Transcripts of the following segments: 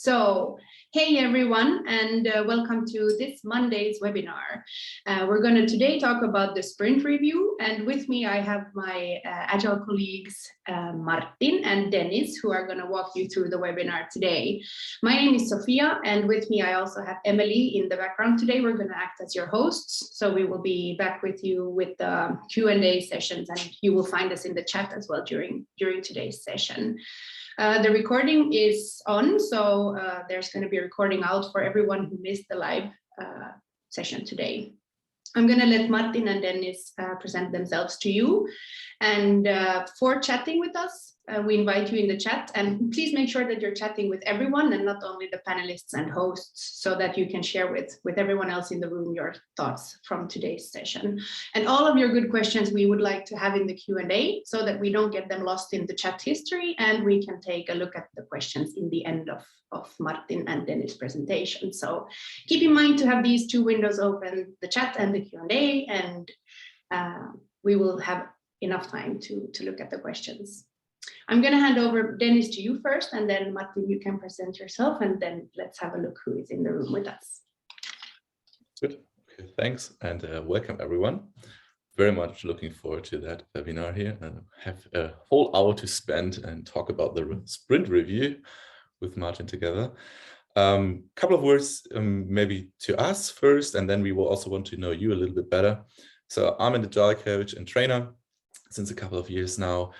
So, hey everyone, and welcome to this Monday's webinar. We're going to today talk about the sprint review, and with me I have my Agile colleagues Martin and Dennis, who are going to walk you through the webinar today. My name is Sophia, and with me I also have Emily in the background today. We're going to act as your hosts, so we will be back with you with the Q&A sessions, and you will find us in the chat as well during today's session. The recording is on, so there's going to be a recording out for everyone who missed the live session today. I'm going to let Martin and Dennis present themselves to you. And for chatting with us, we invite you in the chat, and please make sure that you're chatting with everyone and not only the panelists and hosts, so that you can share with everyone else in the room your thoughts from today's session. And all of your good questions we would like to have in the Q&A so that we don't get them lost in the chat history, and we can take a look at the questions in the end of Martin and Dennis' presentation. So keep in mind to have these two windows open, the chat and the Q&A, and we will have enough time to look at the questions. I'm going to hand over Dennis to you first, and then Martin, you can present yourself, and then let's have a look who is in the room with us. Good. Okay, thanks, and welcome everyone. Very much looking forward to that webinar here, and have a whole hour to spend and talk about the sprint review with Martin together. Couple of words maybe to us first, and then we will also want to know you a little bit better. So I'm an Agile coach and trainer since a couple of years now,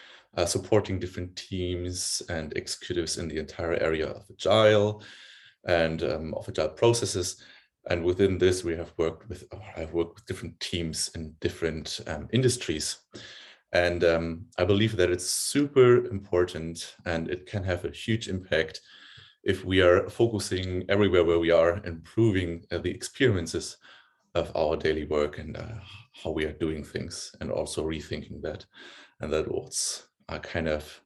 supporting different teams and executives in the entire area of Agile and of Agile processes. And within this, I've worked with different teams in different industries. And I believe that it's super important, and it can have a huge impact if we are focusing everywhere where we are, improving the experiences of our daily work and how we are doing things, and also rethinking that. And that was kind of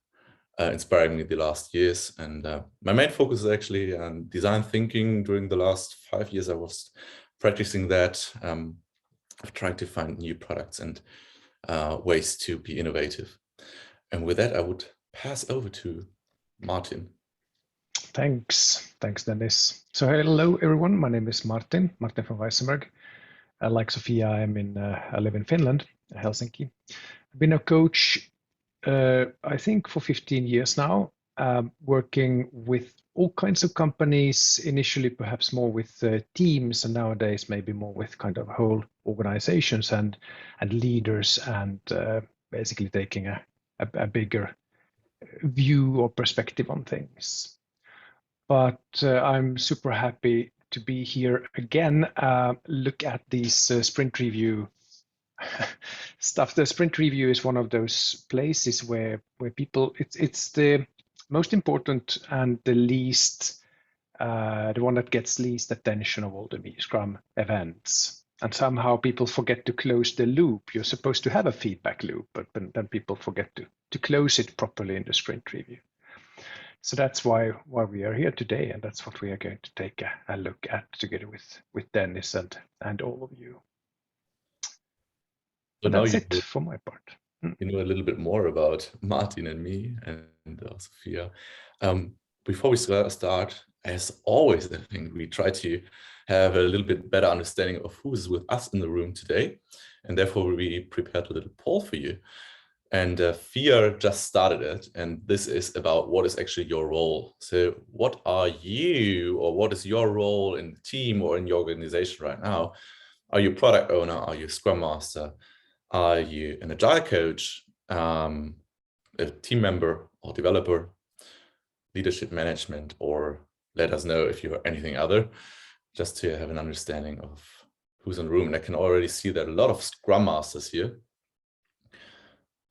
inspiring me the last years. And my main focus is actually on design thinking. During the last 5 years, I was practicing that, of trying to find new products and ways to be innovative. And with that, I would pass over to Martin. Thanks, Dennis. So hello, everyone. My name is Martin from Weissenberg. Like Sophia, I live in Finland, Helsinki. I've been a coach, I think, for 15 years now, working with all kinds of companies, initially perhaps more with teams, and nowadays maybe more with kind of whole organizations and leaders, and basically taking a bigger view or perspective on things. But I'm super happy to be here again, look at these sprint review stuff. The sprint review is one of those places where people, it's the most important and the least, the one that gets least attention of all the Scrum events. And somehow people forget to close the loop. You're supposed to have a feedback loop, but then people forget to close it properly in the sprint review. So that's why we are here today, and that's what we are going to take a look at together with Dennis and all of you. So that's it for my part. You know a little bit more about Martin and me and Sophia. Before we start, as always, I think we try to have a little bit better understanding of who is with us in the room today, and therefore we prepared a little poll for you. And Fia just started it, and this is about what is actually your role. So what are you, or what is your role in the team or in your organization right now? Are you a product owner? Are you a Scrum Master? Are you an Agile coach, a team member or developer, leadership management, or let us know if you're anything other, just to have an understanding of who's in the room. And I can already see that a lot of Scrum Masters here.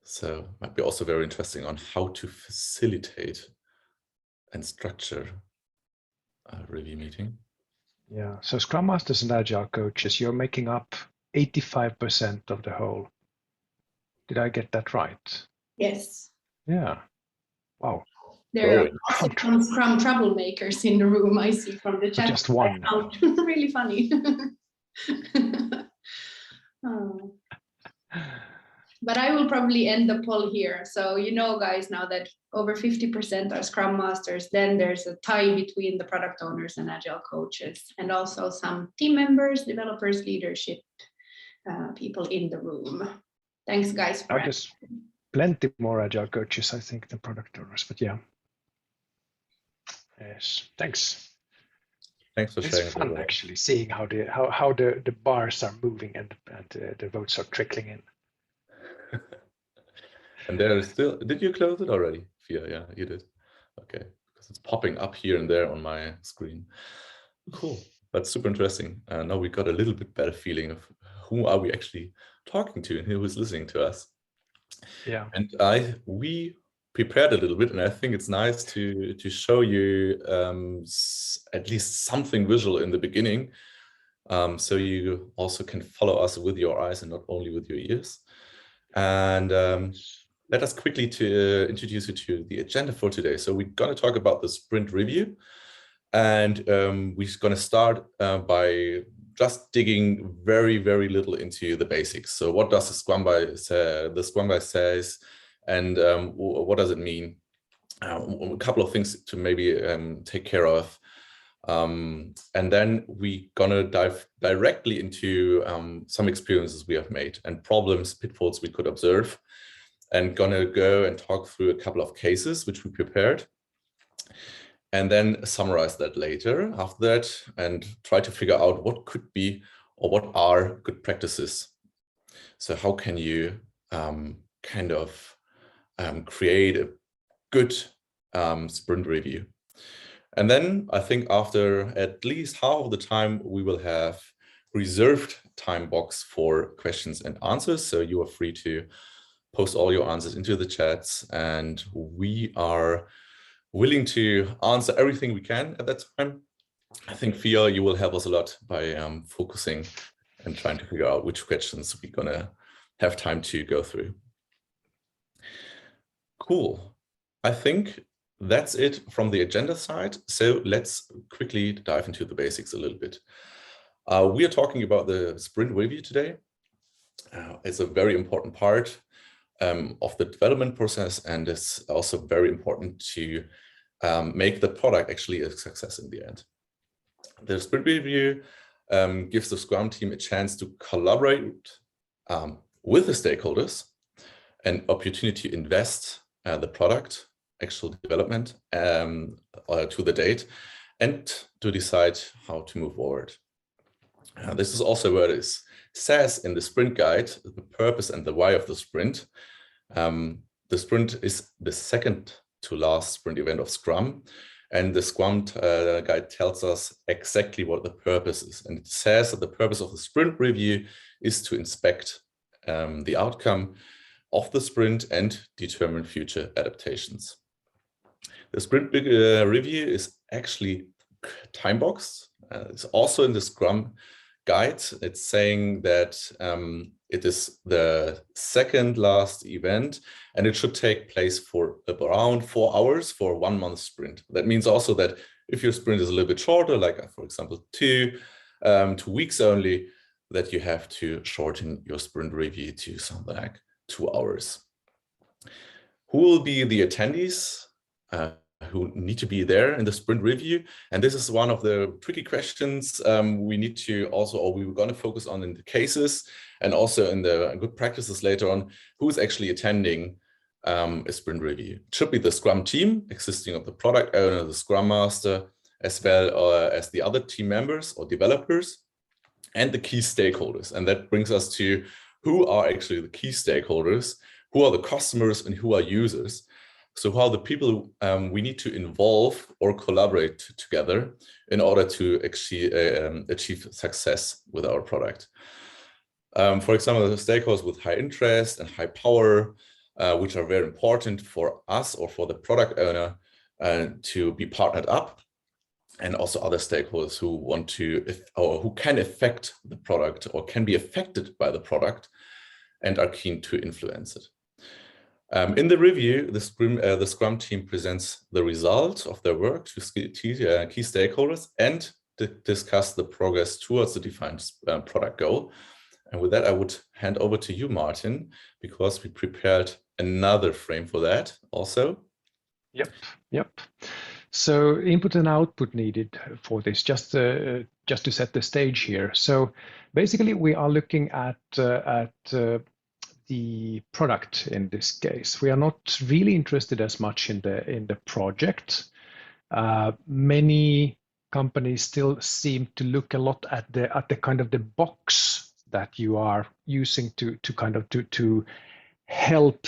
So might be also very interesting on how to facilitate and structure a review meeting. Yeah, so Scrum Masters and Agile coaches, you're making up 85% of the whole. Did I get that right? Yes. Yeah. Wow. There are also some Scrum troublemakers in the room, I see from the chat. Just one. Really funny. Oh. But I will probably end the poll here. So you know, guys, now that over 50% are Scrum Masters, then there's a tie between the product owners and Agile coaches, and also some team members, developers, leadership people in the room. Thanks, guys. There's plenty more Agile coaches, I think, than product owners, but yeah. Yes, thanks. Thanks for sharing. It's fun actually seeing how the bars are moving and the votes are trickling in. And there is still, did you close it already? Yeah, you did. Okay, because it's popping up here and there on my screen. Cool, that's super interesting. Now we got a little bit better feeling of who are we actually talking to and who is listening to us. Yeah. And we prepared a little bit, and I think it's nice to show you at least something visual in the beginning, so you also can follow us with your eyes and not only with your ears. And let us quickly introduce you to the agenda for today. So we're going to talk about the sprint review, and we're going to start by just digging very, very little into the basics. So what does the Scrum Guide says, and what does it mean? A couple of things to maybe take care of. And then we're gonna dive directly into some experiences we have made and problems, pitfalls we could observe, and gonna go and talk through a couple of cases which we prepared, and then summarize that later after that and try to figure out what could be or what are good practices. So how can you kind of create a good sprint review? And then I think after at least half of the time, we will have reserved time box for questions and answers. So you are free to post all your answers into the chats, and we are willing to answer everything we can at that time. I think, Fia, you will help us a lot by focusing and trying to figure out which questions we're gonna have time to go through. Cool. I think that's it from the agenda side. So let's quickly dive into the basics a little bit. We are talking about the sprint review today. It's a very important part of the development process, and it's also very important to make the product actually a success in the end. The sprint review gives the Scrum team a chance to collaborate with the stakeholders, an opportunity to invest the product actual development to the date, and to decide how to move forward. This is also where it says in the sprint guide, the purpose and the why of the sprint. The sprint is the second to last sprint event of Scrum, and the Scrum guide tells us exactly what the purpose is. And it says that the purpose of the sprint review is to inspect the outcome of the sprint and determine future adaptations. The sprint review is actually time boxed. It's also in the Scrum guide. It's saying that it is the second last event, and it should take place for around 4 hours for a 1 month sprint. That means also that if your sprint is a little bit shorter, like for example 2 weeks only, that you have to shorten your sprint review to something like 2 hours. Who will be the attendees who need to be there in the sprint review? And this is one of the tricky questions we need to also, or we were going to focus on in the cases and also in the good practices later on, who's actually attending a sprint review. It should be the Scrum team consisting of the product owner, the Scrum Master, as well as the other team members or developers, and the key stakeholders. And that brings us to who are actually the key stakeholders, who are the customers, and who are users. So who are the people we need to involve or collaborate together in order to actually achieve success with our product. For example, the stakeholders with high interest and high power, which are very important for us or for the product owner to be partnered up, and also other stakeholders who want to, or who can affect the product or can be affected by the product and are keen to influence it. In the review, the Scrum team presents the result of their work to key stakeholders and discuss the progress towards the defined product goal. And with that, I would hand over to you, Martin, because we prepared another frame for that also. Yep. So input and output needed for this, just to set the stage here. So basically, we are looking at the product in this case. We are not really interested as much in the project. Many companies still seem to look a lot at the kind of the box that you are using to help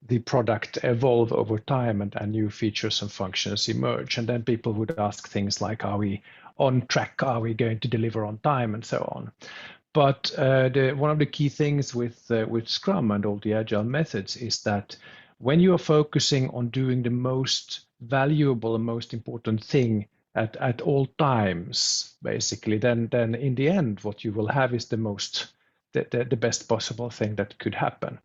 the product evolve over time and new features and functions emerge. And then people would ask things like, are we on track? Are we going to deliver on time? And so on. But one of the key things with Scrum and all the agile methods is that when you are focusing on doing the most valuable and most important thing at all times, basically, then in the end, what you will have is the best possible thing that could happen.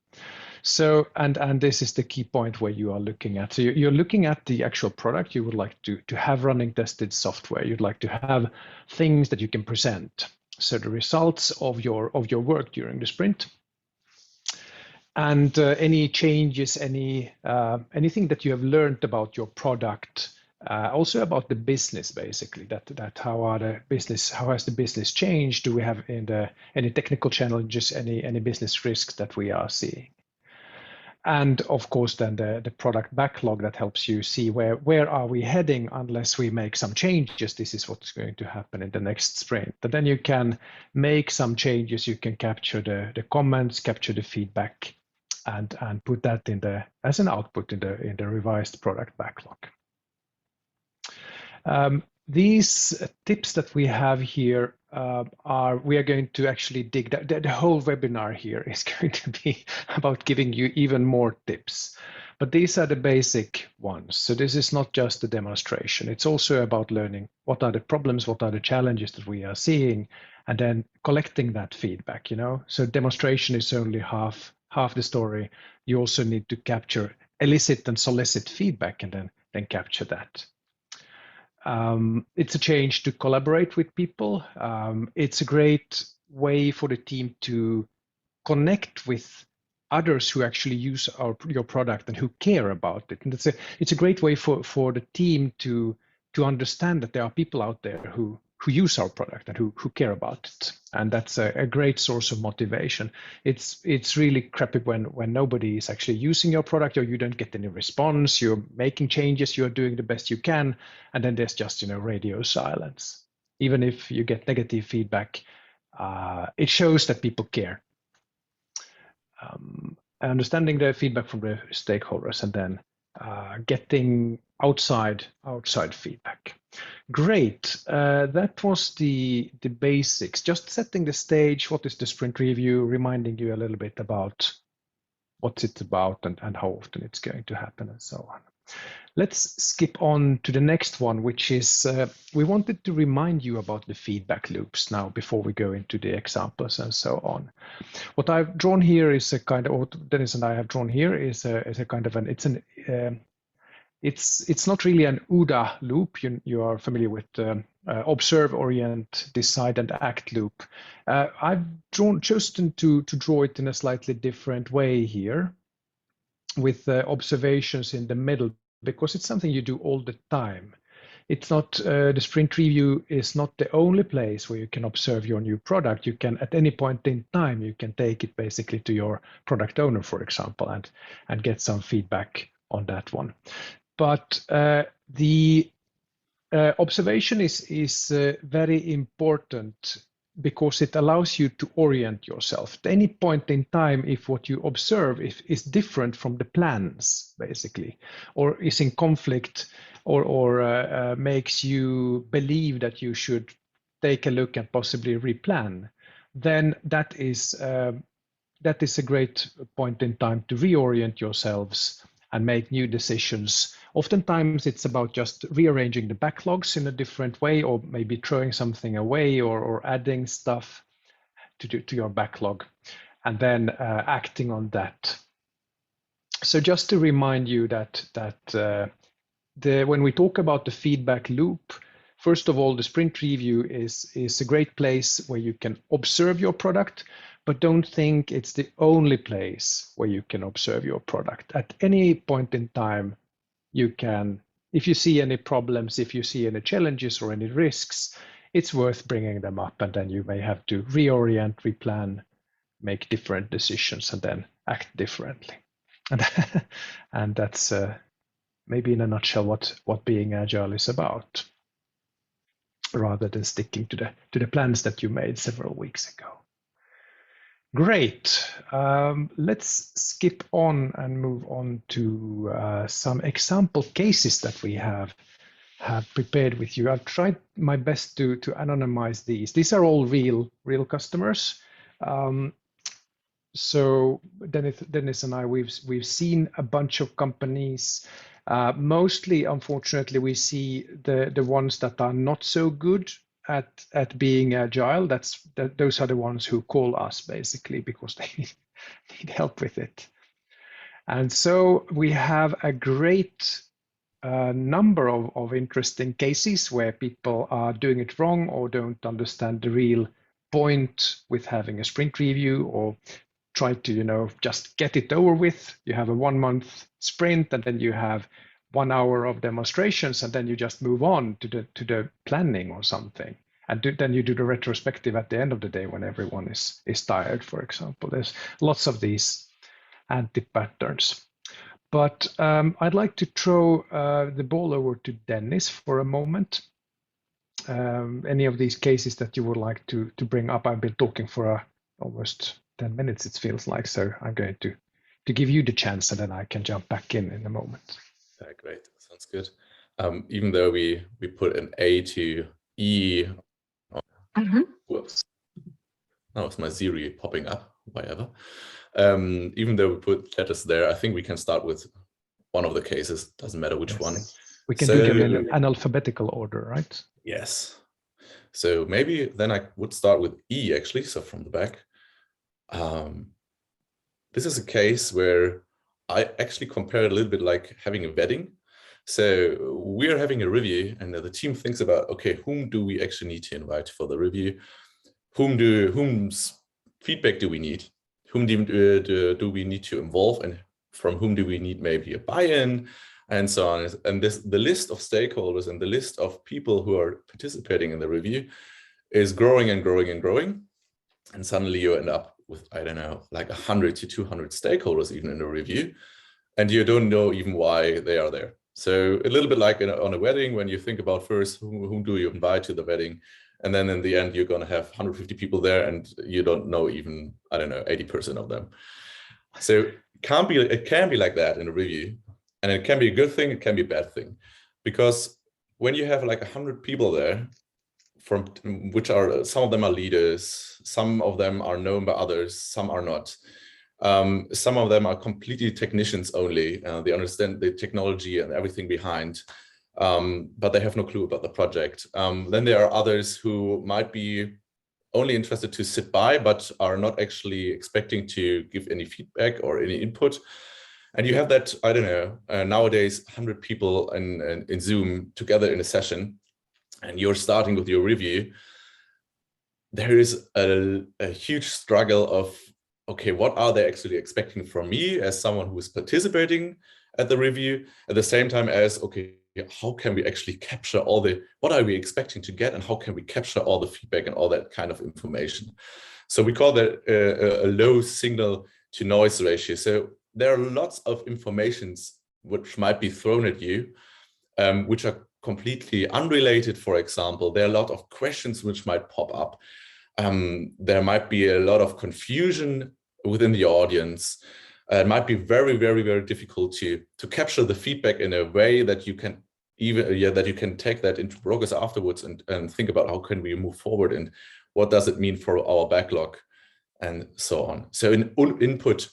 So, and this is the key point where you are looking at. So you're looking at the actual product. You would like to have running tested software. You'd like to have things that you can present. So the results of your work during the sprint, and any changes, anything that you have learned about your product, also about the business, basically. That how has the business changed? Do we have any technical challenges, any business risks that we are seeing? And of course, then the product backlog that helps you see where are we heading unless we make some changes. This is what's going to happen in the next sprint. But then you can make some changes. You can capture the comments, capture the feedback, and put that as an output in the revised product backlog. These tips that we have here we are going to actually dig that. The whole webinar here is going to be about giving you even more tips. But these are the basic ones. So this is not just a demonstration. It's also about learning what are the problems, what are the challenges that we are seeing, and then collecting that feedback, So demonstration is only half the story. You also need to elicit and solicit feedback and then capture that. It's a change to collaborate with people. It's a great way for the team to connect with others who actually use your product and who care about it. And it's a great way for the team to understand that there are people out there who use our product and who care about it. And that's a great source of motivation. It's really crappy when nobody is actually using your product, or you don't get any response. You're making changes, you're doing the best you can, and then there's just radio silence. Even if you get negative feedback, it shows that people care. Understanding the feedback from the stakeholders and then getting outside feedback. Great. That was the basics. Just setting the stage. What is the sprint review? Reminding you a little bit about what's it about and how often it's going to happen and so on. Let's skip on to the next one, which is we wanted to remind you about the feedback loops now before we go into the examples and so on. What I've drawn here is a kind of, what Dennis and I have drawn here is a kind of it's not really an OODA loop. You are familiar with observe, orient, decide, and act loop. I've chosen to draw it in a slightly different way here, with observations in the middle, because it's something you do all the time. It's not the sprint review is not the only place where you can observe your new product. You can, at any point in time, you can take it basically to your product owner, for example, and get some feedback on that one. But the observation is very important because it allows you to orient yourself. At any point in time, if what you observe is different from the plans, basically, or is in conflict, or makes you believe that you should take a look and possibly replan, then that is a great point in time to reorient yourselves and make new decisions. Oftentimes it's about just rearranging the backlogs in a different way, or maybe throwing something away, or adding stuff to your backlog, and then acting on that. So just to remind you that when we talk about the feedback loop, first of all, the sprint review is a great place where you can observe your product, but don't think it's the only place where you can observe your product. At any point in time, you can, if you see any problems, if you see any challenges or any risks, it's worth bringing them up, and then you may have to reorient, replan, make different decisions, and then act differently. And that's maybe in a nutshell what being agile is about, rather than sticking to the plans that you made several weeks ago. Great. Let's skip on and move on to some example cases that we have prepared with you. I've tried my best to anonymize these. These are all real customers. So Dennis and I, we've seen a bunch of companies. Mostly, unfortunately, we see the ones that are not so good at being agile. Those are the ones who call us basically because they need help with it. And so we have a great number of interesting cases where people are doing it wrong or don't understand the real point with having a sprint review, or try to just get it over with. You have a 1 month sprint, and then you have 1 hour of demonstrations, and then you just move on to the planning or something, and then you do the retrospective at the end of the day when everyone is tired, for example. There's lots of these anti-patterns. But I'd like to throw the ball over to Dennis for a moment. Any of these cases that you would like to bring up? I've been talking for almost 10 minutes, it feels like, so I'm going to give you the chance, and then I can jump back in a moment. Great, sounds good. Even though we put an A to E, whoops, that was my Siri popping up, whatever. Even though we put letters there, I think we can start with one of the cases, doesn't matter which one. We can do them in an alphabetical order, right? Yes. So maybe then I would start with E, actually, so from the back. This is a case where I actually compare it a little bit like having a wedding. So we're having a review, and the team thinks about, okay, whom do we actually need to invite for the review? Whom's feedback do we need? Whom do we need to involve, and from whom do we need maybe a buy-in, and so on. And the list of stakeholders and the list of people who are participating in the review is growing and growing and growing. And suddenly you end up with, I don't know, like 100 to 200 stakeholders even in a review, and you don't know even why they are there. So a little bit like on a wedding, when you think about first, whom do you invite to the wedding? And then in the end, you're going to have 150 people there, and you don't know even, I don't know, 80% of them. So it can be like that in a review, and it can be a good thing, it can be a bad thing, because when you have like 100 people there, from which are, some of them are leaders, some of them are known by others, some are not. Some of them are completely technicians only. They understand the technology and everything behind, but they have no clue about the project. Then there are others who might be only interested to sit by, but are not actually expecting to give any feedback or any input. And you have that, I don't know, nowadays 100 people in Zoom together in a session, and you're starting with your review. There is a huge struggle of, okay, what are they actually expecting from me as someone who is participating at the review, at the same time as, okay, how can we actually capture what are we expecting to get, and how can we capture all the feedback and all that kind of information? So we call that a low signal to noise ratio. So there are lots of informations which might be thrown at you, which are completely unrelated. For example, there are a lot of questions which might pop up. There might be a lot of confusion within the audience. It might be very, very, very difficult to capture the feedback in a way that you can take that into progress afterwards and think about how can we move forward and what does it mean for our backlog and so on. So input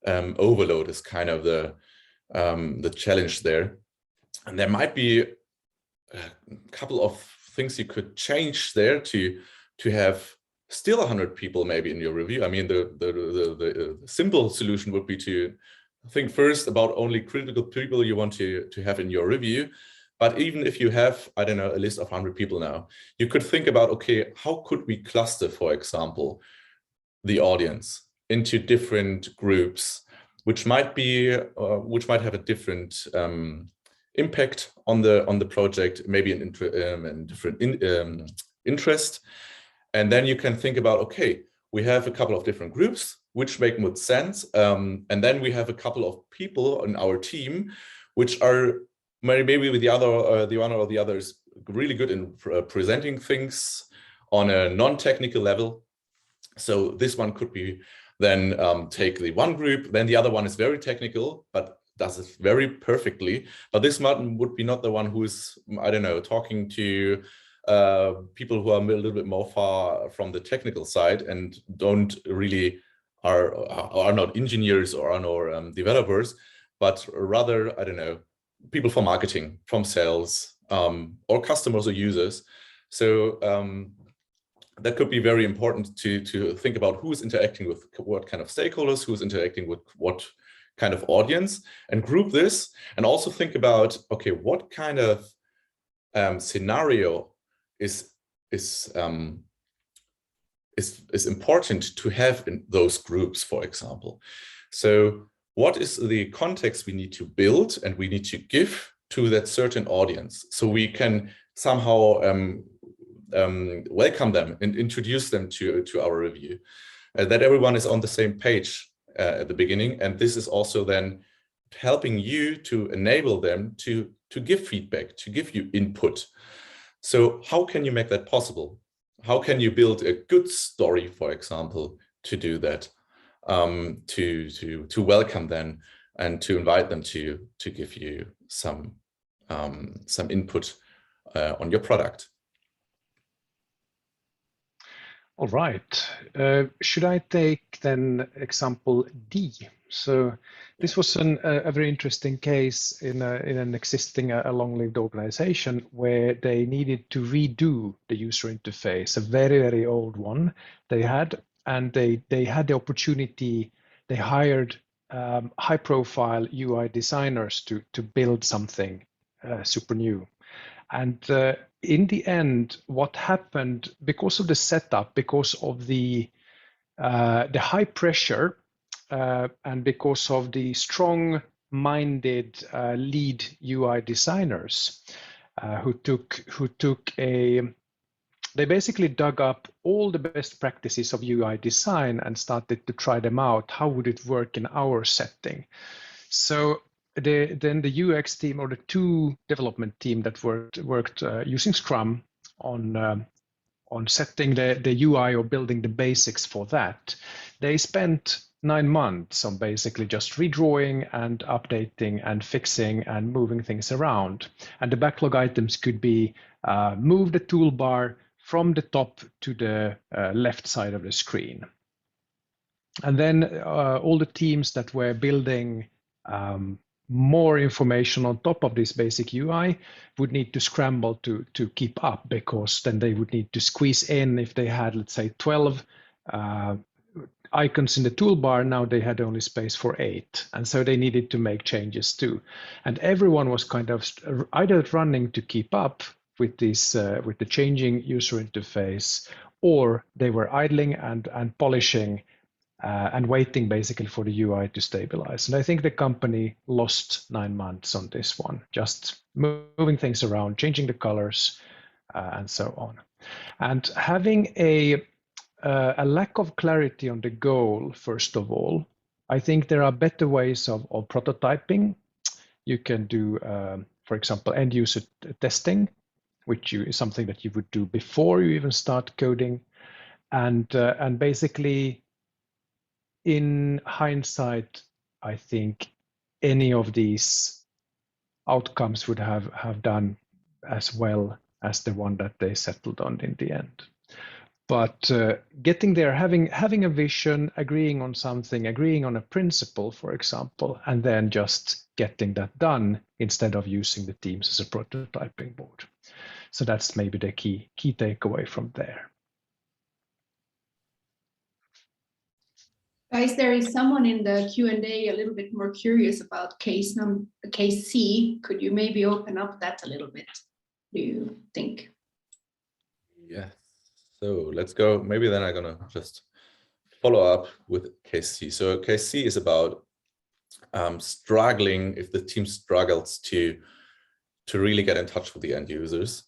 overload is kind of the challenge there. And there might be a couple of things you could change there to have still 100 people maybe in your review. I mean, the simple solution would be to think first about only critical people you want to have in your review. But even if you have, I don't know, a list of 100 people now, you could think about, okay, how could we cluster, for example, the audience into different groups, which might have a different impact on the project, maybe an different interest. And then you can think about, okay, we have a couple of different groups which make more sense, and then we have a couple of people on our team which are maybe with the one or the others really good in presenting things on a non-technical level. So this one could be then take the one group, then the other one is very technical, but does it very perfectly. But this one would be not the one who is, I don't know, talking to people who are a little bit more far from the technical side and don't really are not engineers or are not developers, but rather, I don't know, people from marketing, from sales, or customers or users. So that could be very important to think about who's interacting with what kind of stakeholders, who's interacting with what kind of audience, and group this, and also think about, okay, what kind of scenario is important to have in those groups, for example. So what is the context we need to build and we need to give to that certain audience, so we can somehow welcome them and introduce them to our review, that everyone is on the same page at the beginning. And this is also then helping you to enable them to give feedback, to give you input. So how can you make that possible? How can you build a good story, for example, to do that, to welcome them and to invite them to give you some input on your product? All right. Should I take then example D? So this was a very interesting case in an existing long-lived organization where they needed to redo the user interface, a very, very old one they had, and they had the opportunity. They hired high-profile UI designers to build something super new. And in the end, what happened, because of the setup, because of the high pressure, and because of the strong-minded lead UI designers they basically dug up all the best practices of UI design and started to try them out. How would it work in our setting? So then the UX team, or the two development team that worked using Scrum on setting the UI or building the basics for that, they spent 9 months on basically just redrawing and updating and fixing and moving things around. And the backlog items could be move the toolbar from the top to the left side of the screen. And then all the teams that were building more information on top of this basic UI would need to scramble to keep up, because then they would need to squeeze in. If they had, let's say, 12 icons in the toolbar, now they had only space for 8. And so they needed to make changes too. And everyone was kind of either running to keep up with this, with the changing user interface, or they were idling and polishing and waiting basically for the UI to stabilize. And I think the company lost 9 months on this one, just moving things around, changing the colors, and so on. And having a lack of clarity on the goal, first of all, I think there are better ways of prototyping. You can do, for example, end user testing, which is something that you would do before you even start coding. And basically, in hindsight, I think any of these outcomes would have done as well as the one that they settled on in the end. But getting there, having a vision, agreeing on something, agreeing on a principle, for example, and then just getting that done instead of using the teams as a prototyping board. So that's maybe the key takeaway from there. Guys, there is someone in the Q&A a little bit more curious about case C. Could you maybe open up that a little bit, do you think? Yes. So let's go. Maybe then I'm gonna just follow up with case C. So case C is about struggling, if the team struggles to really get in touch with the end users.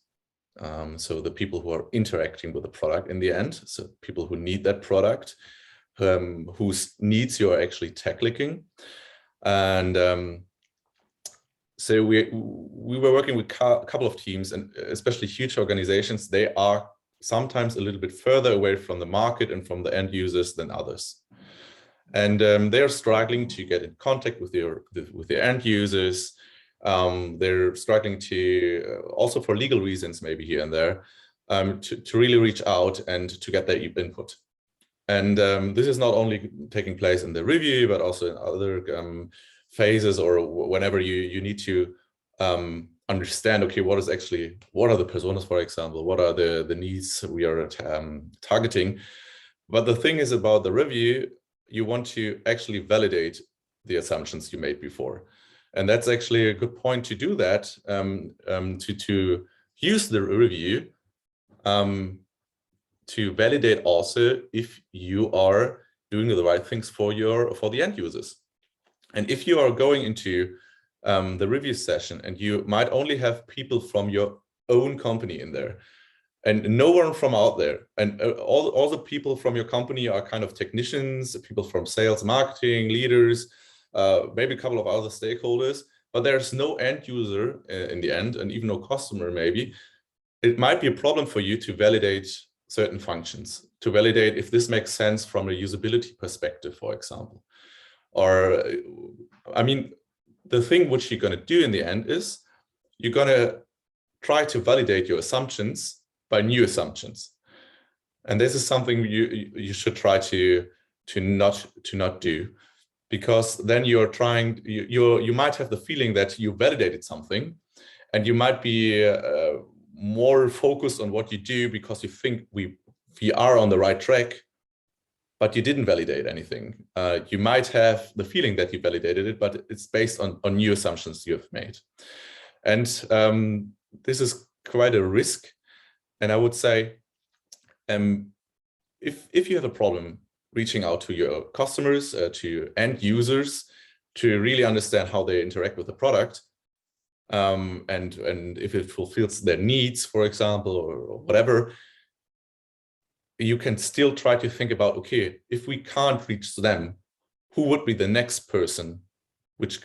So the people who are interacting with the product in the end, so people who need that product, whose needs you are actually tackling. And so we were working with a couple of teams, and especially huge organizations. They are sometimes a little bit further away from the market and from the end users than others. And they're struggling to get in contact with their end users. They're struggling to, also for legal reasons, maybe here and there, to really reach out and to get their input. And this is not only taking place in the review, but also in other phases, or whenever you need to understand, okay, what are the personas, for example, what are the needs we are targeting. But the thing is about the review, you want to actually validate the assumptions you made before. And that's actually a good point to do that, to use the review to validate also if you are doing the right things for the end users. And if you are going into the review session and you might only have people from your own company in there and no one from out there, and all the people from your company are kind of technicians, people from sales, marketing, leaders, maybe a couple of other stakeholders, but there's no end user in the end, and even no customer maybe, it might be a problem for you to validate certain functions, to validate if this makes sense from a usability perspective, for example. Or, I mean, the thing which you're going to do in the end is you're going to try to validate your assumptions by new assumptions. And this is something you should try to not do, because then you're trying, you might have the feeling that you validated something, and you might be more focused on what you do because you think we are on the right track, but you didn't validate anything. You might have the feeling that you validated it, but it's based on new assumptions you have made. And this is quite a risk. And I would say, if you have a problem reaching out to your customers, to end users, to really understand how they interact with the product, and if it fulfills their needs, for example, or whatever, you can still try to think about, okay, if we can't reach them, who would be the next person which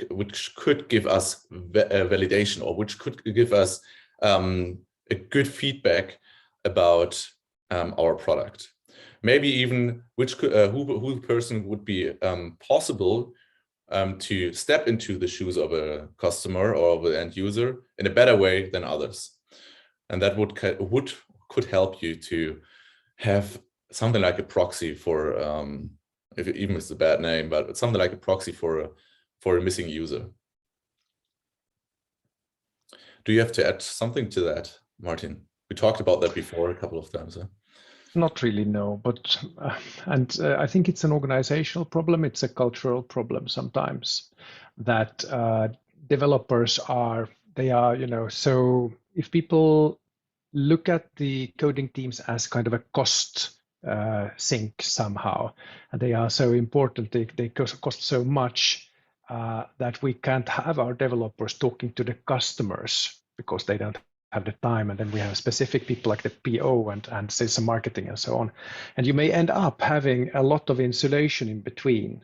could give us validation, or which could give us a good feedback about our product. Maybe even who the person would be possible to step into the shoes of a customer or of an end user in a better way than others. And that could help you to have something like a proxy for, if even it's a bad name, but it's something like a proxy for a missing user. Do you have to add something to that, Martin? We talked about that before a couple of times. Huh? Not really, no, but I think it's an organizational problem. It's a cultural problem sometimes, that developers are, so if people look at the coding teams as kind of a cost sink somehow, and they are so important, they cost so much that we can't have our developers talking to the customers because they don't have the time, and then we have specific people like the PO and sales and marketing and so on, and you may end up having a lot of insulation in between.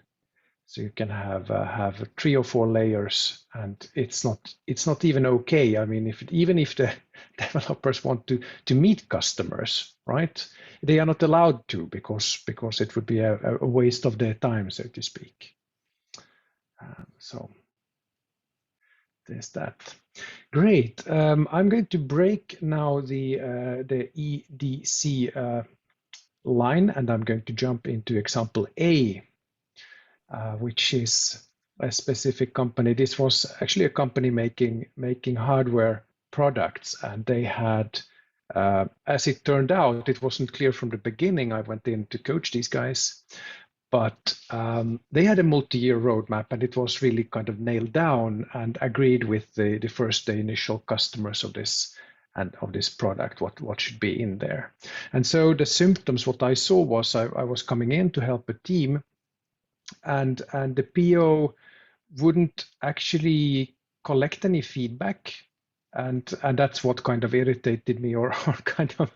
So you can have 3 or 4 layers, and it's not even okay. I mean, even if the developers want to meet customers, right? They are not allowed to, because it would be a waste of their time, so to speak. So there's that. Great. I'm going to break now the EDC line, and I'm going to jump into example A, which is a specific company. This was actually a company making hardware products, and they had, as it turned out, it wasn't clear from the beginning. I went in to coach these guys, but they had a multi-year roadmap, and it was really kind of nailed down and agreed with the initial customers of this and of this product, what should be in there. And so the symptoms, what I saw was I was coming in to help a team, and the PO wouldn't actually collect any feedback. And that's what kind of irritated me, or kind of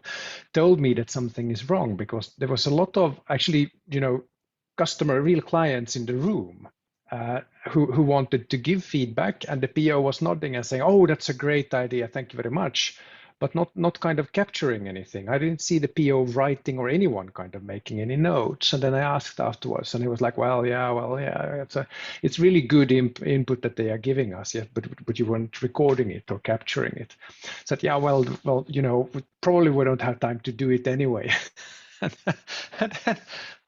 told me that something is wrong, because there was a lot of actually, real clients in the room who wanted to give feedback, and the PO was nodding and saying, "Oh, that's a great idea, thank you very much," but not kind of capturing anything. I didn't see the PO writing or anyone kind of making any notes. And then I asked afterwards, and he was like, well, yeah, it's really good input that they are giving us, yeah, but you weren't recording it or capturing it. I said, yeah, well, probably we don't have time to do it anyway. And then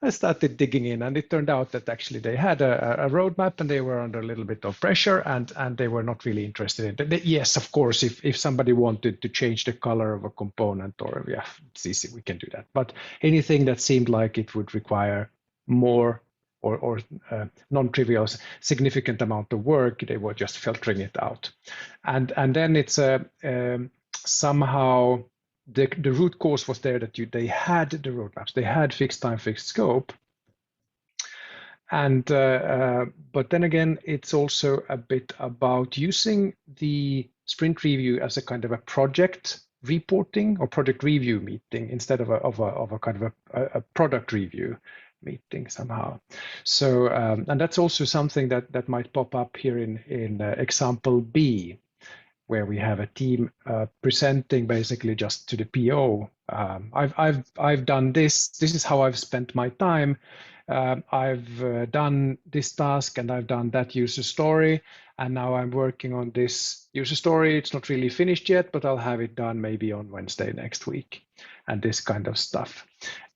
I started digging in, and it turned out that actually they had a roadmap, and they were under a little bit of pressure, and they were not really interested in it. Yes, of course, if somebody wanted to change the color of a component, or yeah, it's easy, we can do that. But anything that seemed like it would require more or non-trivial, significant amount of work, they were just filtering it out. And then it's somehow the root cause was there, that they had the roadmaps, they had fixed time, fixed scope. And but then again, it's also a bit about using the sprint review as a kind of a project reporting or project review meeting instead of a kind of a product review meeting somehow. So and that's also something that might pop up here in example B, where we have a team presenting basically just to the PO. I've done this. This is how I've spent my time. I've done this task, and I've done that user story, and now I'm working on this user story. It's not really finished yet, but I'll have it done maybe on Wednesday next week, and this kind of stuff.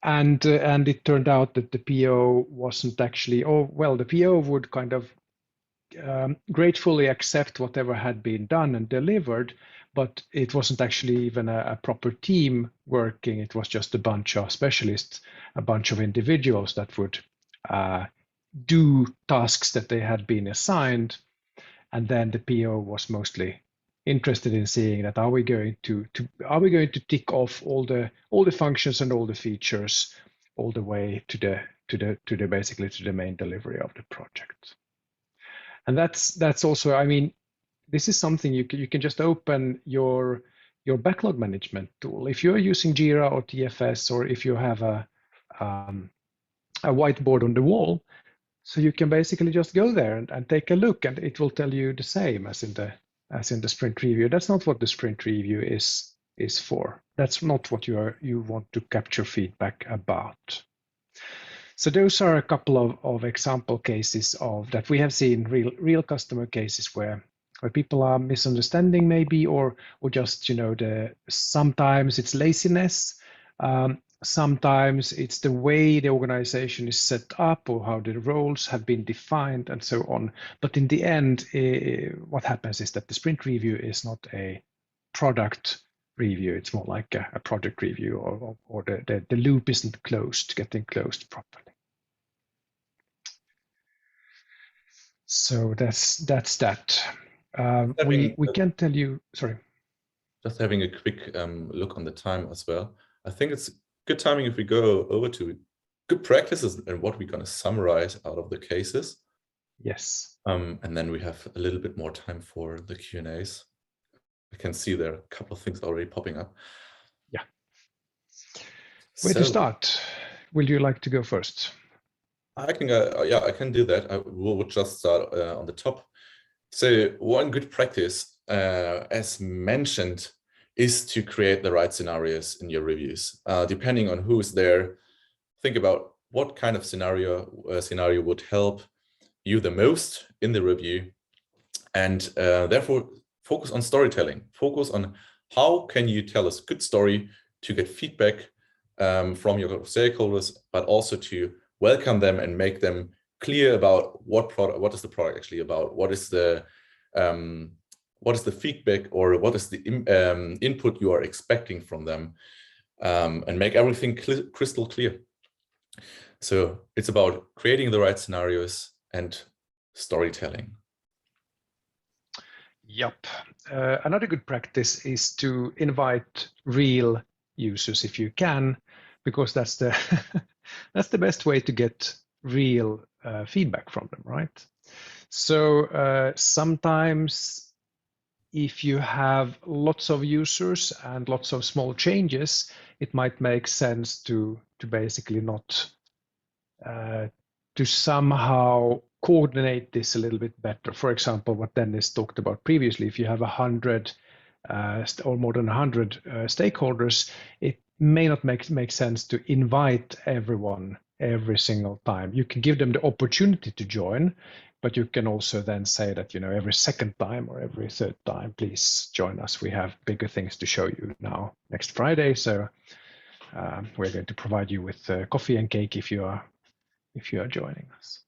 And it turned out that the PO wasn't actually. Oh well, the PO would kind of gratefully accept whatever had been done and delivered, but it wasn't actually even a proper team working. It was just a bunch of specialists, a bunch of individuals that would do tasks that they had been assigned. And then the PO was mostly interested in seeing that are we going to tick off all the functions and all the features all the way to the basically to the main delivery of the project. And that's also, I mean, this is something you can just open your backlog management tool. If you're using Jira or TFS, or if you have a whiteboard on the wall, so you can basically just go there and take a look, and it will tell you the same as in the sprint review. That's not what the sprint review is for. That's not what you want to capture feedback about. So those are a couple of example cases of that we have seen, real customer cases where people are misunderstanding maybe, or just sometimes it's laziness, sometimes it's the way the organization is set up or how the roles have been defined and so on. But in the end, what happens is that the sprint review is not a product review. It's more like a project review, or the loop isn't getting closed properly. So that's that. We can tell you, sorry. Just having a quick look on the time as well. I think it's good timing if we go over to good practices and what we're going to summarize out of the cases. Yes. And then we have a little bit more time for the Q&As. I can see there are a couple of things already popping up. Yeah. Where to start? Will you like to go first? I can go, yeah, I can do that. I will just start on the top. So one good practice, as mentioned, is to create the right scenarios in your reviews. Depending on who's there, think about what kind of scenario would help you the most in the review, and therefore focus on storytelling. Focus on how can you tell a good story to get feedback from your stakeholders, but also to welcome them and make them clear about what is the product actually about, what is the feedback, or what is the input you are expecting from them, and make everything crystal clear. So it's about creating the right scenarios and storytelling. Yep. another good practice is to invite real users if you can, because that's the that's the best way to get real feedback from them, right? So sometimes if you have lots of users and lots of small changes, it might make sense to basically not to somehow coordinate this a little bit better. For example, what Dennis talked about previously, if you have 100 or more than 100 stakeholders, it may not make sense to invite everyone every single time. You can give them the opportunity to join, but you can also then say that, every second time or every third time, please join us. We have bigger things to show you now next Friday. So we're going to provide you with coffee and cake if you are joining us.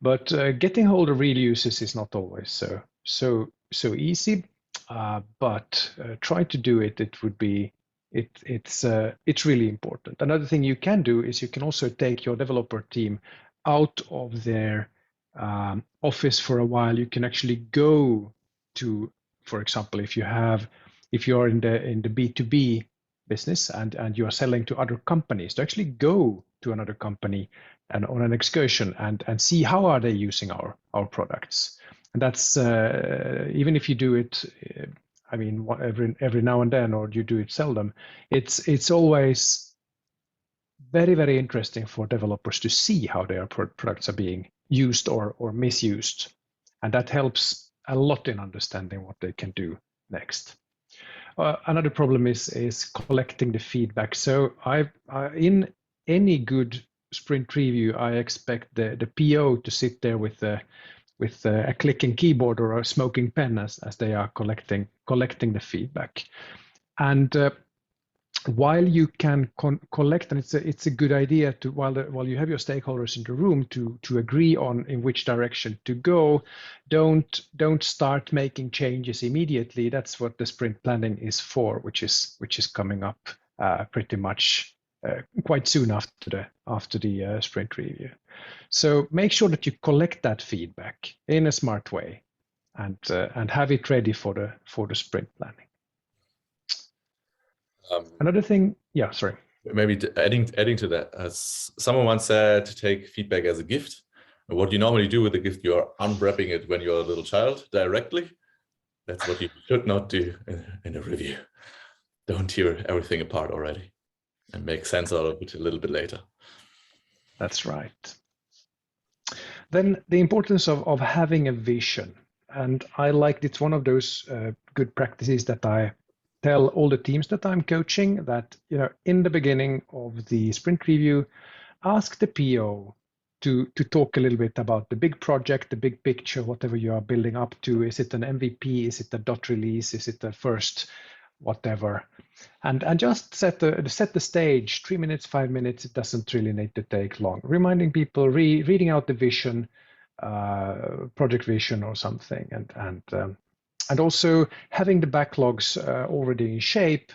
But getting hold of real users is not always so easy. But try to do it. It would be it's really important. Another thing you can do is you can also take your developer team out of their office for a while. You can actually go to, for example, if you're in the B2B business and you are selling to other companies, to actually go to another company and on an excursion and see how are they using our products. And that's even if you do it, every now and then, or you do it seldom, it's always very, very interesting for developers to see how their products are being used or misused. And that helps a lot in understanding what they can do next. Another problem is collecting the feedback. So in any good sprint review, I expect the PO to sit there with a clicking keyboard or a smoking pen as they are collecting the feedback. And while you can collect, and it's a good idea to while you have your stakeholders in the room to agree on in which direction to go, don't start making changes immediately. That's what the sprint planning is for, which is coming up pretty much quite soon after the sprint review. So make sure that you collect that feedback in a smart way and have it ready for the sprint planning. Another thing, yeah, sorry. Maybe adding to that, as someone once said, to take feedback as a gift. And what you normally do with the gift, you are unwrapping it when you're a little child directly. That's what you should not do in a review. Don't tear everything apart already and make sense out of it a little bit later. That's right. Then the importance of having a vision. And I like it's one of those good practices that I tell all the teams that I'm coaching, that in the beginning of the sprint review, ask the PO to talk a little bit about the big project, the big picture, whatever you are building up to. Is it an MVP? Is it a dot release? Is it the first whatever? And just set the stage. 3 minutes, 5 minutes. It doesn't really need to take long. Reminding people, reading out the vision, project vision or something, and also having the backlogs already in shape.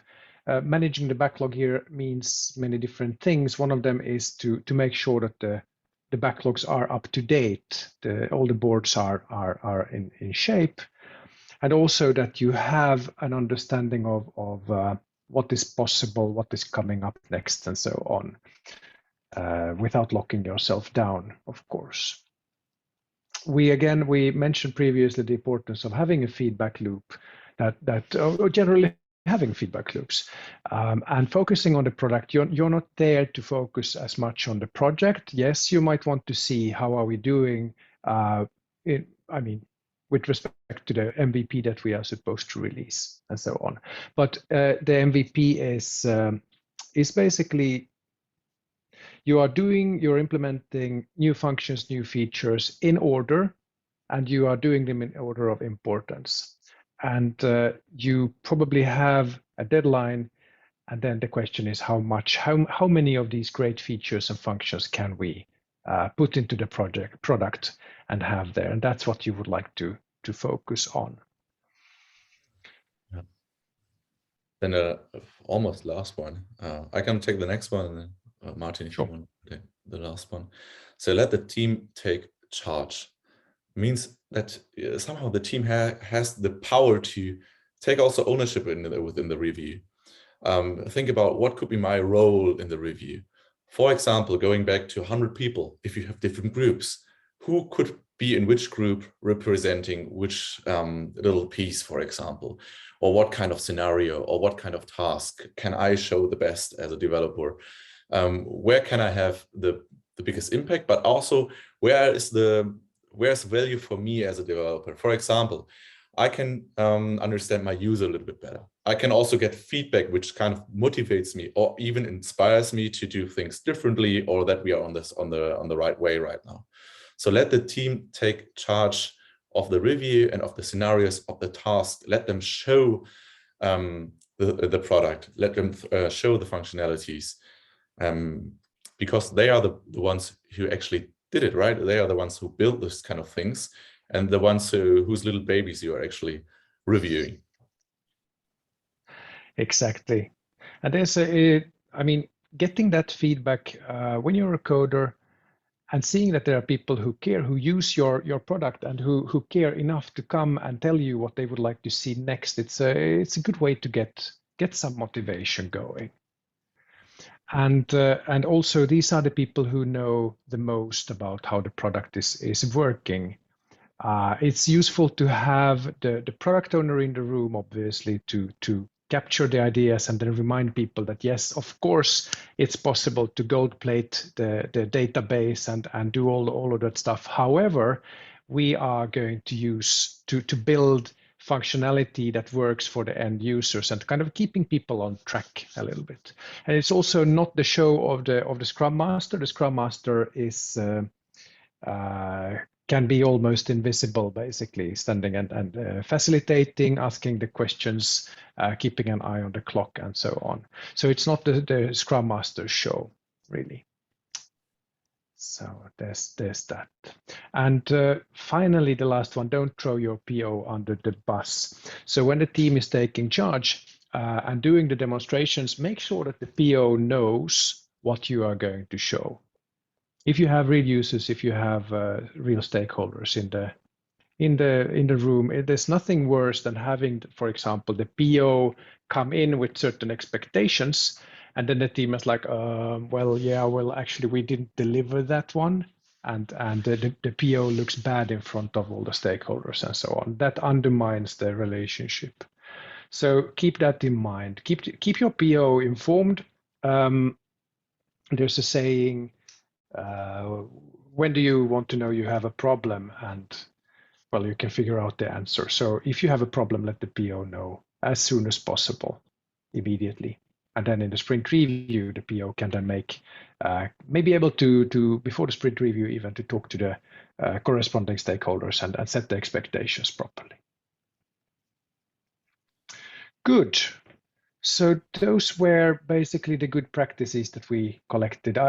Managing the backlog here means many different things. One of them is to make sure that the backlogs are up to date. All the boards are in shape, and also that you have an understanding of what is possible, what is coming up next, and so on, without locking yourself down, of course. We mentioned previously the importance of having a feedback loop, or generally having feedback loops, and focusing on the product. You're not there to focus as much on the project. Yes, you might want to see how are we doing, with respect to the MVP that we are supposed to release and so on. But the MVP is basically you're implementing new functions, new features in order, and you are doing them in order of importance. And you probably have a deadline, and then the question is how many of these great features and functions can we put into the product and have there, and that's what you would like to focus on. Yeah. Then almost last one. I can take the next one, and then Martin, if you want to take the last one. So let the team take charge. Means that somehow the team has the power to take also ownership within the review. Think about what could be my role in the review. For example, going back to 100 people, if you have different groups, who could be in which group representing which little piece, for example, or what kind of scenario or what kind of task can I show the best as a developer? Where can I have the biggest impact, but also where's value for me as a developer? For example, I can understand my user a little bit better. I can also get feedback which kind of motivates me or even inspires me to do things differently, or that we are on the right way right now. So let the team take charge of the review and of the scenarios of the task. Let them show the product. Let them show the functionalities, because they are the ones who actually did it, right? They are the ones who built this kind of things, and the ones whose little babies you are actually reviewing. Exactly. And there's getting that feedback when you're a coder and seeing that there are people who care, who use your product, and who care enough to come and tell you what they would like to see next. It's a good way to get some motivation going. And also these are the people who know the most about how the product is working. It's useful to have the product owner in the room, obviously, to capture the ideas and then remind people that, yes, of course, it's possible to gold plate the database and do all of that stuff. However, we are going to use to build functionality that works for the end users and kind of keeping people on track a little bit. And it's also not the show of the Scrum Master. The Scrum Master is can be almost invisible, basically, standing and facilitating, asking the questions, keeping an eye on the clock, and so on. So it's not the Scrum Master show, really. So there's that. And finally, the last one, don't throw your PO under the bus. So when the team is taking charge and doing the demonstrations, make sure that the PO knows what you are going to show. If you have real users, if you have real stakeholders in the room, there's nothing worse than having, for example, the PO come in with certain expectations, and then the team is like, well, actually, we didn't deliver that one, and the PO looks bad in front of all the stakeholders and so on. That undermines the relationship. So keep that in mind. Keep your PO informed. There's a saying, when do you want to know you have a problem? And well, you can figure out the answer. So if you have a problem, let the PO know as soon as possible, immediately. And then in the sprint review, the PO can then may be able to before the sprint review even, to talk to the corresponding stakeholders and set the expectations properly. Good. So those were basically the good practices that we collected.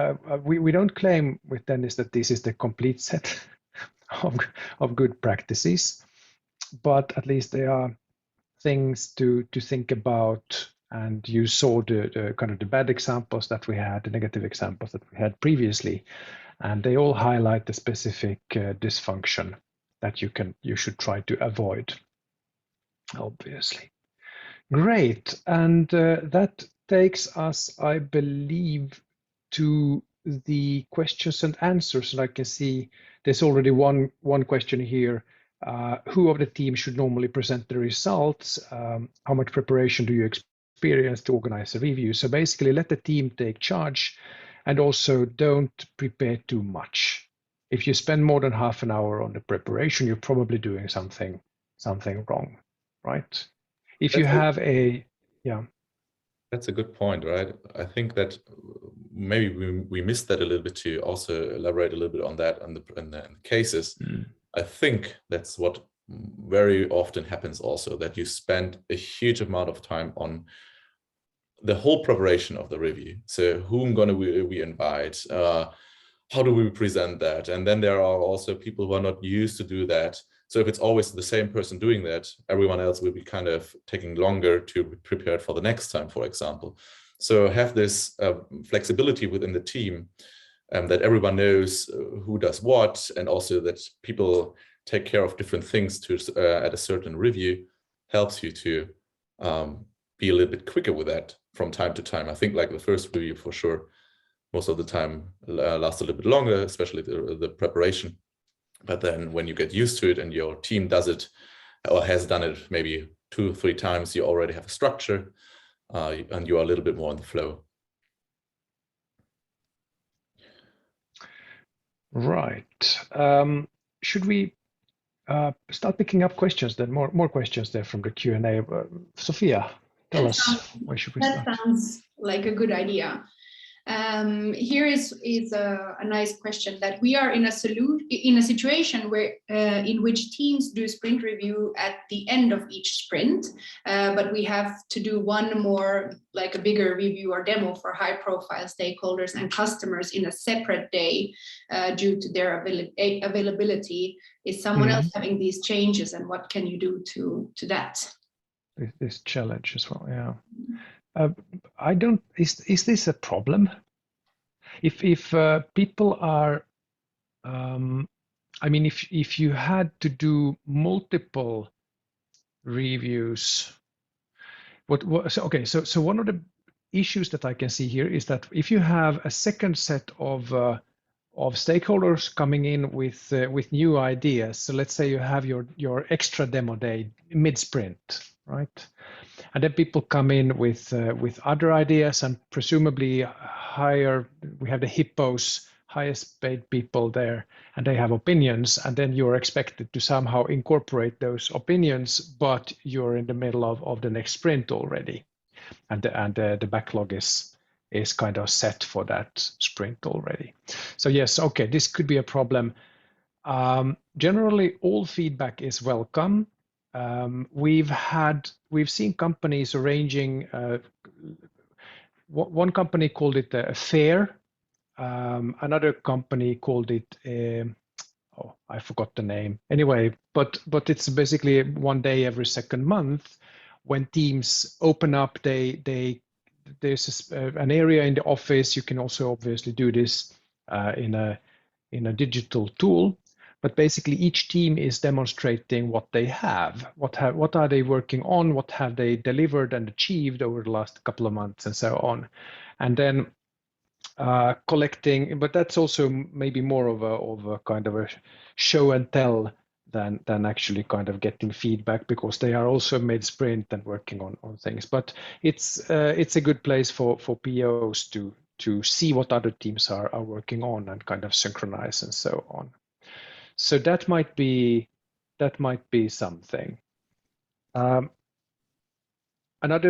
We don't claim with Dennis that this is the complete set of good practices, but at least there are things to think about. And you saw the kind of the bad examples that we had, the negative examples that we had previously, and they all highlight the specific dysfunction that you should try to avoid, obviously. Great, and that takes us, I believe, to the questions and answers. And I can see there's already one question here. Who of the team should normally present the results? How much preparation do you experience to organize a review? So basically, let the team take charge, and also don't prepare too much. If you spend more than half an hour on the preparation, you're probably doing something wrong, right? If you have That's a good point, right? I think that maybe we missed that a little bit to also elaborate a little bit on that in the cases. I think that's what very often happens also, that you spend a huge amount of time on the whole preparation of the review. So whom gonna we invite? How do we present that? And then there are also people who are not used to do that. So if it's always the same person doing that, everyone else will be kind of taking longer to be prepared for the next time, for example. So have this flexibility within the team, that everyone knows who does what, and also that people take care of different things at a certain review, helps you to be a little bit quicker with that from time to time. I think like the first review for sure, most of the time lasts a little bit longer, especially the preparation. But then when you get used to it and your team does it or has done it maybe 2 or 3 times, you already have a structure and you are a little bit more in the flow. Right. Should we start picking up questions then? More questions there from the Q&A. Sophia, tell us, where should we start? That sounds like a good idea. Here is a nice question that we are in a situation where in which teams do sprint review at the end of each sprint, but we have to do one more, like a bigger review or demo for high profile stakeholders and customers in a separate day due to their availability. Is someone else having these changes, and what can you do to that? This challenge as well, yeah. I don't. Is this a problem? If people are, I mean, if you had to do multiple reviews, so one of the issues that I can see here is that if you have a second set of stakeholders coming in with new ideas, so let's say you have your extra demo day mid-sprint, right? And then people come in with other ideas, and presumably we have the hippos, highest paid people there, and they have opinions, and then you're expected to somehow incorporate those opinions, but you're in the middle of the next sprint already, and the backlog is kind of set for that sprint already. So yes, okay, this could be a problem. Generally, all feedback is welcome. We've seen companies arranging. One company called it a fair. Another company called it I forgot the name. Anyway, but it's basically one day every second month when teams open up. There's an area in the office. You can also obviously do this in a digital tool. But basically, each team is demonstrating what they have, what are they working on, what have they delivered and achieved over the last couple of months, and so on, and then collecting. But that's also maybe more of a kind of a show and tell than actually kind of getting feedback, because they are also mid-sprint and working on things. But it's a good place for POs to see what other teams are working on and kind of synchronize and so on. So that might be something. Another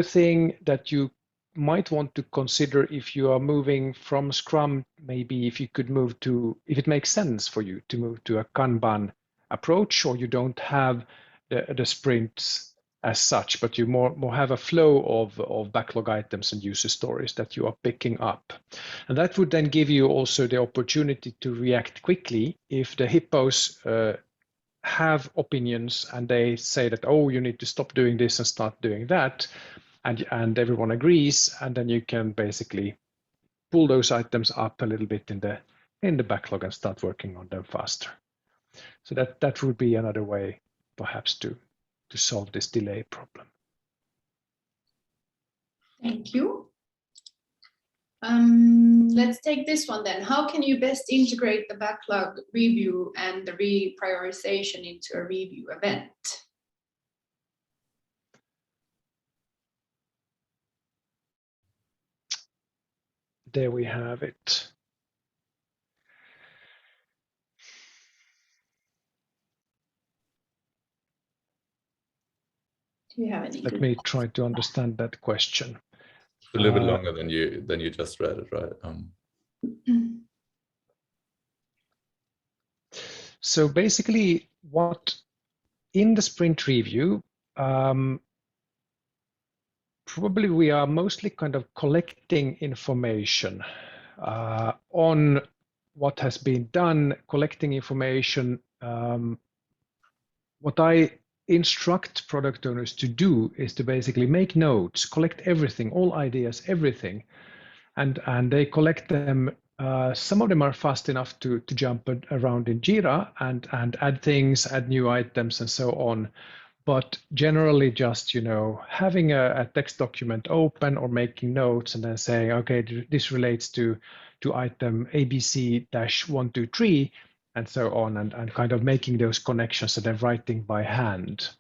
thing that you might want to consider if you are moving from Scrum, maybe if it makes sense for you to move to a Kanban approach, or you don't have the sprints as such, but you more have a flow of backlog items and user stories that you are picking up. And that would then give you also the opportunity to react quickly if the hippos have opinions and they say that, oh, you need to stop doing this and start doing that, and everyone agrees, and then you can basically pull those items up a little bit in the backlog and start working on them faster. So that would be another way perhaps to solve this delay problem. Thank you. Let's take this one then. How can you best integrate the backlog review and the reprioritization into a review event? There we have it. Do you have any? Let me try to understand that question. A little bit longer than you just read it, right? So basically, what in the sprint review, probably we are mostly kind of collecting information on what has been done, collecting information. What I instruct product owners to do is to basically make notes, collect everything, all ideas, everything, and they collect them. Some of them are fast enough to jump around in Jira and add things, add new items and so on. but generally just, having a text document open or making notes and then saying, okay, this relates to item ABC-123 and so on, and kind of making those connections and then writing by hand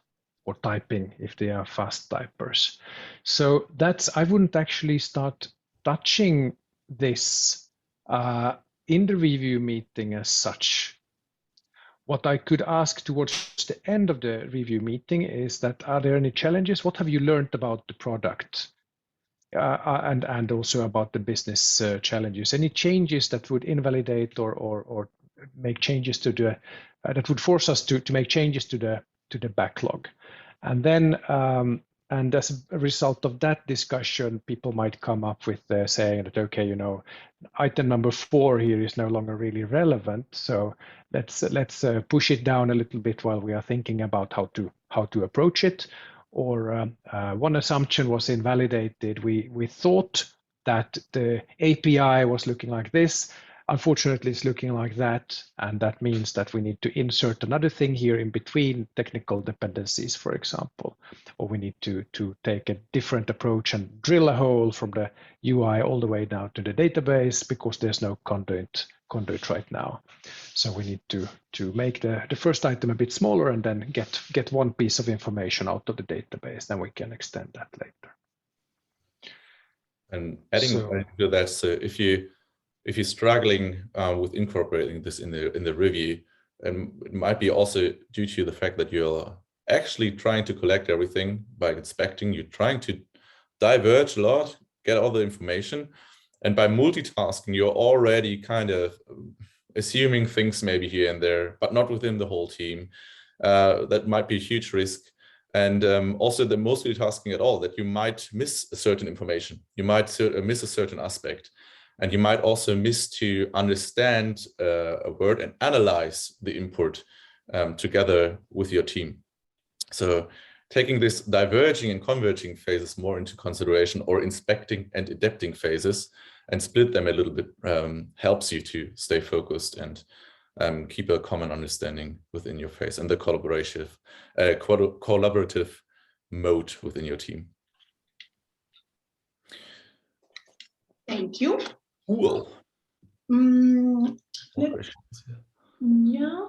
or typing if they are fast typers. So I wouldn't actually start touching this in the review meeting as such. What I could ask towards the end of the review meeting is that, are there any challenges? What have you learned about the product? And also about the business challenges? Any changes that would invalidate or make changes to the, that would force us to make changes to the backlog? And then, and as a result of that discussion, people might come up with saying that, okay, item number 4 here is no longer really relevant. So let's push it down a little bit while we are thinking about how to approach it. Or one assumption was invalidated. We thought that the API was looking like this. Unfortunately, it's looking like that, and that means that we need to insert another thing here in between technical dependencies, for example, or we need to take a different approach and drill a hole from the UI all the way down to the database because there's no conduit right now. So we need to make the first item a bit smaller and then get one piece of information out of the database. Then we can extend that later. And adding to that, so if you're struggling with incorporating this in the review, it might be also due to the fact that you're actually trying to collect everything by inspecting. You're trying to diverge a lot, get all the information, and by multitasking, you're already kind of assuming things maybe here and there, but not within the whole team. That might be a huge risk. And also the multitasking at all, that you might miss a certain information. You might miss a certain aspect. And you might also miss to understand a word and analyze the input together with your team. So taking this diverging and converging phases more into consideration, or inspecting and adapting phases, and split them a little bit helps you to stay focused and keep a common understanding within your phase and the collaborative mode within your team. Thank you. Cool. Yeah.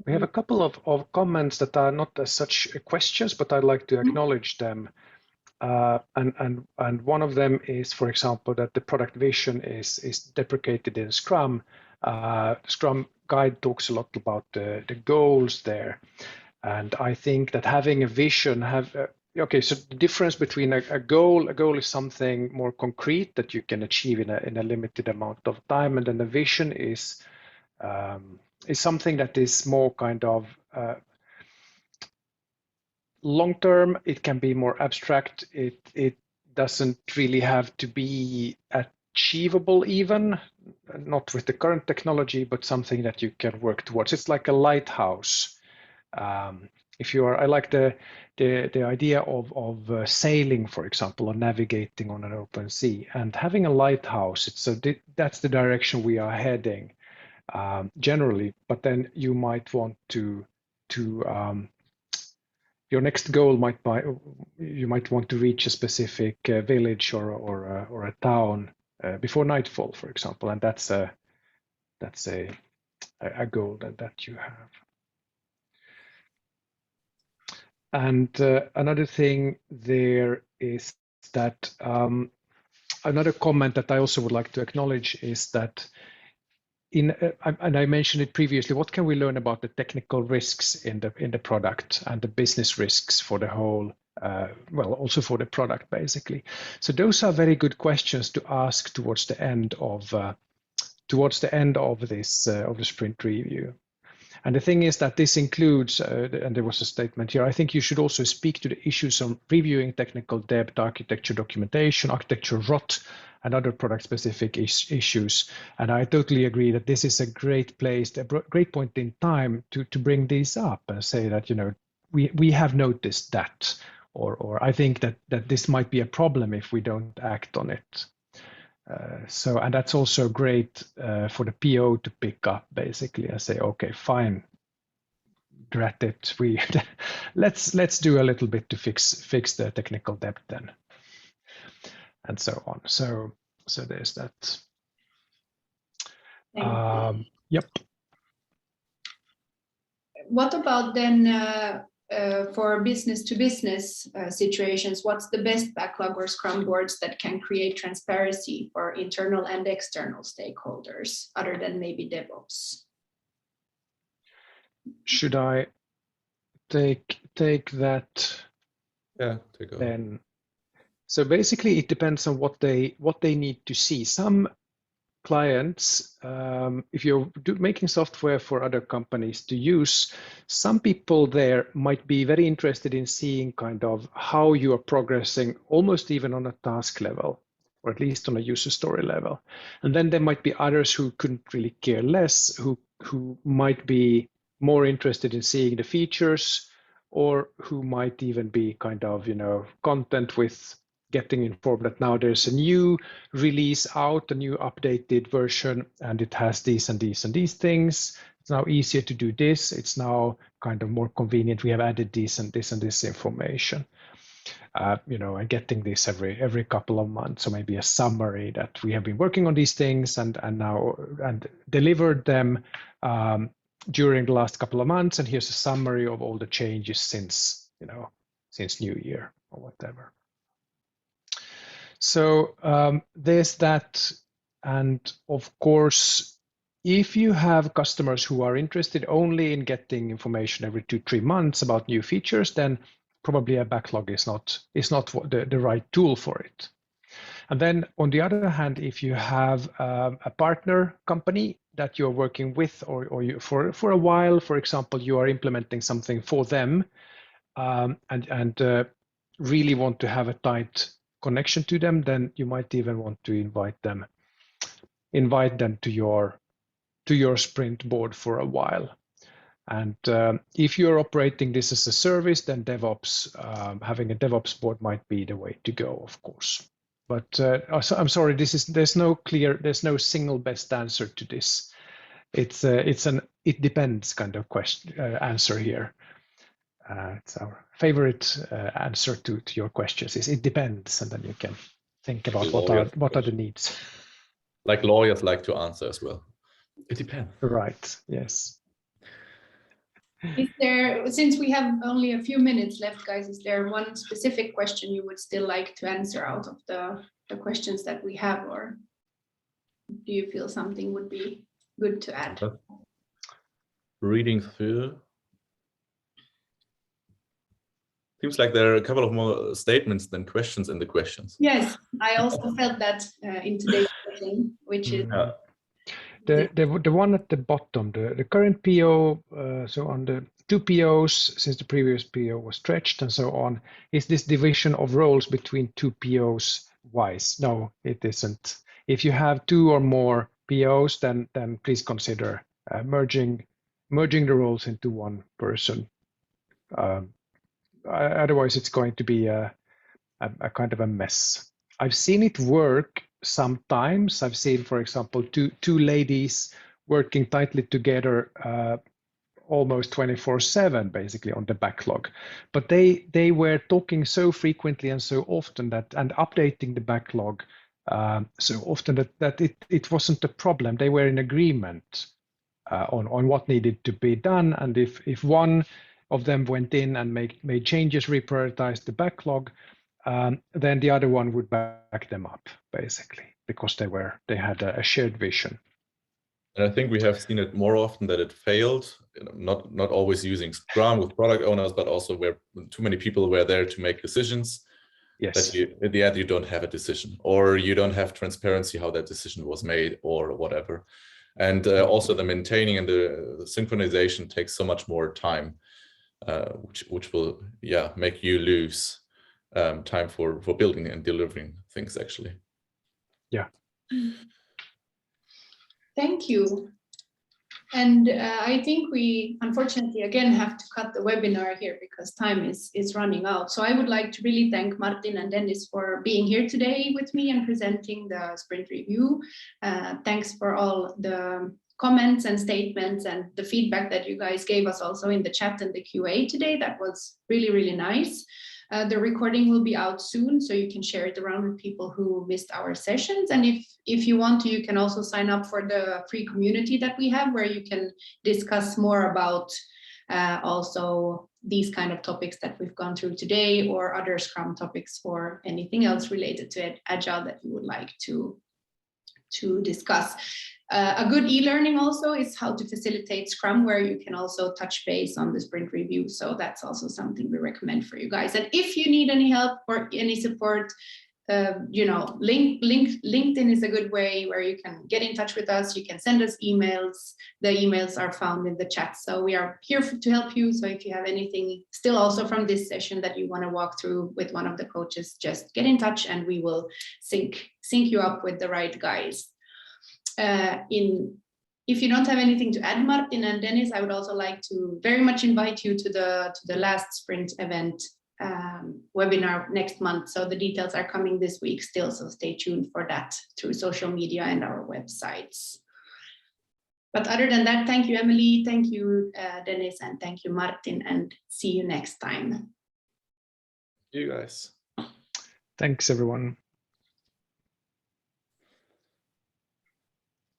We have a couple of comments that are not as such questions, but I'd like to acknowledge them. And one of them is, for example, that the product vision is deprecated in Scrum. Scrum guide talks a lot about the goals there. And I think that having a vision, okay, so the difference between a goal is something more concrete that you can achieve in a limited amount of time, and then a vision is something that is more kind of long term. It can be more abstract. It doesn't really have to be achievable, even not with the current technology, but something that you can work towards. It's like a lighthouse. I like the idea of sailing, for example, or navigating on an open sea, and having a lighthouse. That's the direction we are heading generally. But then you might want to your next goal you might want to reach a specific village or a town before nightfall, for example, and that's a goal that you have. And another thing there is that another comment that I also would like to acknowledge is that and I mentioned it previously, what can we learn about the technical risks in the product and the business risks for the whole, well, also for the product, basically. So those are very good questions to ask towards the end of this of the sprint review. And the thing is that this includes, and there was a statement here, I think you should also speak to the issues of reviewing technical debt, architecture documentation, architecture rot, and other product-specific issues. And I totally agree that this is a great place, a great point in time to bring these up and say that, we have noticed that, or I think that this might be a problem if we don't act on it. And that's also great for the PO to pick up, basically, and say, okay, fine, better at it. Let's do a little bit to fix the technical debt then, and so on. So there's that. Yep. What about then for business to business situations? What's the best backlog or Scrum boards that can create transparency for internal and external stakeholders, other than maybe DevOps? Should I take that? Yeah, take over. Then. So basically, it depends on what they need to see. Some clients, if you're making software for other companies to use, some people there might be very interested in seeing kind of how you are progressing, almost even on a task level, or at least on a user story level. And then there might be others who couldn't really care less, who might be more interested in seeing the features, or who might even be kind of, content with getting informed that now there's a new release out, a new updated version, and it has these and these and these things. It's now easier to do this. It's now kind of more convenient. We have added this and this and this information. And getting this every couple of months, or maybe a summary that we have been working on these things and delivered them during the last couple of months. And here's a summary of all the changes since New Year or whatever. So there's that. And of course, if you have customers who are interested only in getting information every 2-3 months about new features, then probably a backlog is not the right tool for it. And then on the other hand, if you have a partner company that you're working with, or you, for a while, for example, you are implementing something for them, and really want to have a tight connection to them, then you might even want to invite them to your sprint board for a while. And if you're operating this as a service, then DevOps, having a DevOps board might be the way to go, of course. But I'm sorry, there's no single best answer to this. It's an it depends kind of question answer here. It's our favorite answer to your questions is it depends, and then you can think about what are the needs. Like lawyers like to answer as well. It depends. Right. Yes. Is there, since we have only a few minutes left, guys, is there one specific question you would still like to answer out of the questions that we have, or do you feel something would be good to add? Reading through. Seems like there are a couple of more statements than questions in the questions. Yes, I also felt that in today's session, which is the one at the bottom, the current PO, so on the 2 POs, since the previous PO was stretched and so on, is this division of roles between 2 POs wise? No, it isn't. If you have 2 or more POs, then please consider merging the roles into one person. Otherwise, it's going to be a kind of a mess. I've seen it work sometimes. I've seen, for example, two ladies working tightly together almost 24/7, basically, on the backlog. But they were talking so frequently and so often and updating the backlog so often that it wasn't a problem. They were in agreement on what needed to be done. And if one of them went in and made changes, reprioritized the backlog, then the other one would back them up, basically, because they had a shared vision. And I think we have seen it more often that it failed, not always using Scrum with product owners, but also where too many people were there to make decisions. Yes. That in the end, you don't have a decision, or you don't have transparency how that decision was made, or whatever. And also the maintaining and the synchronization takes so much more time, which will make you lose time for building and delivering things, actually. Yeah. Thank you. And I think we unfortunately again have to cut the webinar here because time is running out. So I would like to really thank Martin and Dennis for being here today with me and presenting the sprint review. Thanks for all the comments and statements and the feedback that you guys gave us also in the chat and the QA today. That was really, really nice. The recording will be out soon, so you can share it around with people who missed our sessions. And if you want to, you can also sign up for the free community that we have, where you can discuss more about also these kind of topics that we've gone through today, or other Scrum topics, or anything else related to Agile that you would like to discuss. A good e-learning also is how to facilitate Scrum, where you can also touch base on the sprint review. So that's also something we recommend for you guys. And if you need any help or any support, you know, LinkedIn is a good way where you can get in touch with us. You can send us emails. The emails are found in the chat. So we are here to help you. So if you have anything still also from this session that you want to walk through with one of the coaches, just get in touch and we will sync you up with the right guys. If you don't have anything to add, Martin and Dennis, I would also like to very much invite you to the last sprint event webinar next month. So the details are coming this week still, so stay tuned for that through social media and our websites. But other than that, thank you, Emily, thank you, Dennis, and thank you, Martin, and see you next time. You guys. Thanks, everyone.